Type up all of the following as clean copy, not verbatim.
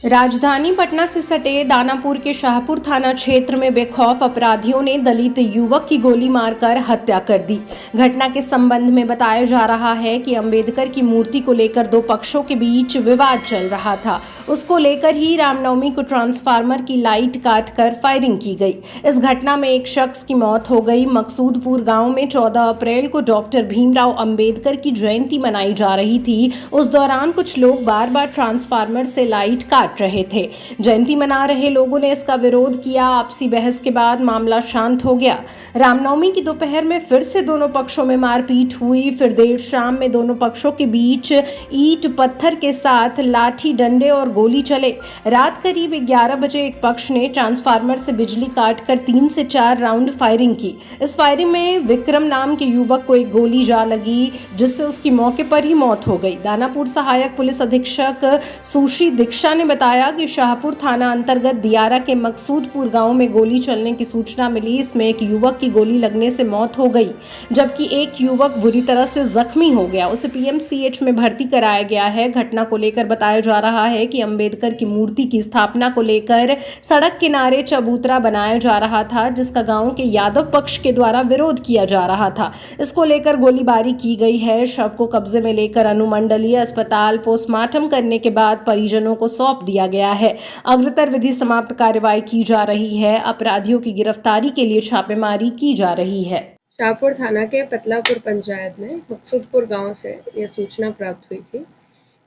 राजधानी पटना से सटे दानापुर के शाहपुर थाना क्षेत्र में बेखौफ अपराधियों ने दलित युवक की गोली मारकर हत्या कर दी। घटना के संबंध में बताया जा रहा है कि अंबेडकर की मूर्ति को लेकर दो पक्षों के बीच विवाद चल रहा था। उसको लेकर ही रामनवमी को ट्रांसफार्मर की लाइट काटकर फायरिंग की गई। इस घटना में एक शख्स की मौत हो गई। मकसूदपुर गांव में 14 अप्रैल को डॉक्टर भीमराव अंबेडकर की जयंती मनाई जा रही थी। उस दौरान कुछ लोग बार बार ट्रांसफार्मर से लाइट काट रहे थे। जयंती मना रहे लोगों ने इसका विरोध किया। आपसी बहस के बाद मामला शांत हो गया। रामनवमी की दोपहर में फिर से दोनों पक्षों में मारपीट हुई। फिर देर शाम में दोनों पक्षों के बीच ईंट पत्थर के साथ लाठी डंडे और गोली चले। रात करीब 11 बजे एक पक्ष ने ट्रांसफार्मर से बिजली काटकर 3 से 4 राउंड फायरिंग की। इस फायरिंग में विक्रम नाम के युवक को एक गोली जा लगी, जिससे उसकी मौके पर ही मौत हो गई। दानापुर सहायक पुलिस अधीक्षक सुश्री दीक्षा ने बताया कि शाहपुर थाना अंतर्गत दियारा के मकसूदपुर गांव में गोली चलने की सूचना मिली। इसमें एक युवक की गोली लगने से मौत हो गई, जबकि एक युवक बुरी तरह से जख्मी हो गया। उसे पीएमसीएच में भर्ती कराया गया है। घटना को लेकर बताया जा रहा है कि अंबेडकर की मूर्ति की स्थापना को लेकर सड़क किनारे चबूतरा बनाया जा रहा था, जिसका गांव के यादव पक्ष के द्वारा विरोध किया जा रहा था। इसको लेकर गोलीबारी की गई है। शव को कब्जे में लेकर अनुमंडलीय अस्पताल पोस्टमार्टम करने के बाद परिजनों को सौंप दिया गया है। अग्रतर विधि समाप्त कार्रवाई की जा रही है। अपराधियों की गिरफ्तारी के लिए छापेमारी की जा रही है। शाहपुर थाना के पतलापुर पंचायत में मकसूदपुर गांव से यह सूचना प्राप्त हुई थी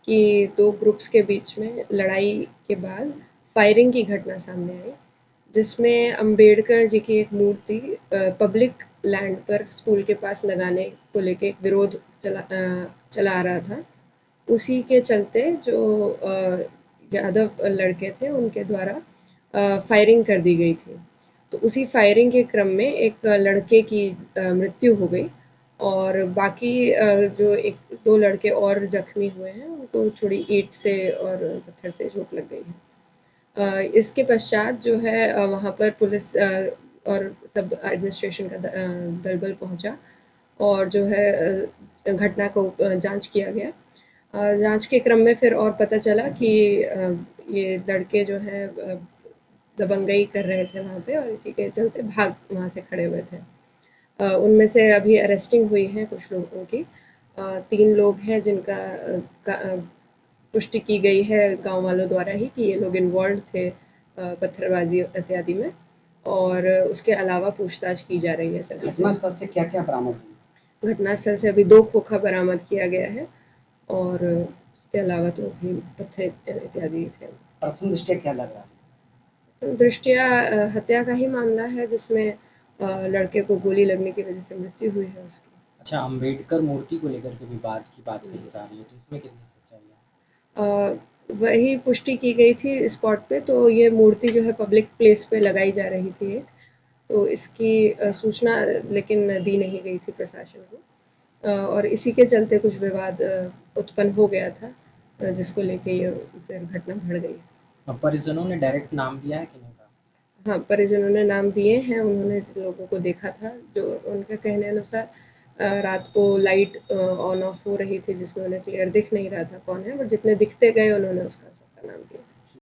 कि दो ग्रुप्स के बीच में लड़ाई के बाद फायरिंग की घटना सामने आई, जिसमें अंबेडकर जी की एक मूर्ति पब्लिक लैंड पर स्कूल के पास लगाने को लेके एक विरोध चला आ रहा था। उसी के चलते जो यादव लड़के थे उनके द्वारा फायरिंग कर दी गई थी। तो उसी फायरिंग के क्रम में एक लड़के की मृत्यु हो गई और बाकी जो एक दो लड़के और जख्मी हुए हैं उनको थोड़ी ईंट से और पत्थर से चोट लग गई है। इसके पश्चात जो है वहाँ पर पुलिस और सब एडमिनिस्ट्रेशन का दल बल पहुँचा और जो है घटना को जांच किया गया। जांच के क्रम में फिर और पता चला कि ये लड़के जो हैं दबंगई कर रहे थे वहाँ पे और इसी के चलते भाग वहाँ से खड़े हुए थे। उनमें से अभी अरेस्टिंग हुई है कुछ लोगों की। 3 लोग हैं जिनका पुष्टि की गई है गाँव वालों द्वारा ही कि ये लोग इन्वॉल्व थे पत्थरबाजी इत्यादि में, और उसके अलावा पूछताछ की जा रही है सभी से। घटनास्थल से क्या-क्या बरामद हुआ? घटनास्थल से अभी 2 खोखा बरामद किया गया है और उसके अलावा तो भी पत्थर इत्यादि थे। प्रथम दृष्टया क्या लग रहा है? दृष्टया हत्या का ही मामला है, जिसमें लड़के को गोली लगने की वजह से मृत्यु हुई है उसकी। अच्छा, अंबेडकर मूर्ति को लेकर के विवाद की बात कही जा रही है, तो इसमें कितनी सच्चाई है? वही पुष्टि की गई थी स्पॉट पे, तो ये मूर्ति जो है पब्लिक प्लेस पे लगाई जा रही थी एक, तो इसकी सूचना लेकिन दी नहीं गई थी प्रशासन को, और इसी के चलते कुछ विवाद उत्पन्न हो गया था, जिसको लेके ये फिर घटना बढ़ गई। परिजनों ने डायरेक्ट नाम दिया है कि नहीं कहा? हाँ, परिजनों ने नाम दिए हैं। उन्होंने लोगों को देखा था, जो उनके कहने अनुसार रात को लाइट ऑन ऑफ हो रही थी, जिसमें उन्हें क्लियर दिख नहीं रहा था कौन है, बट जितने दिखते गए उन्होंने उसका सबका नाम दिया।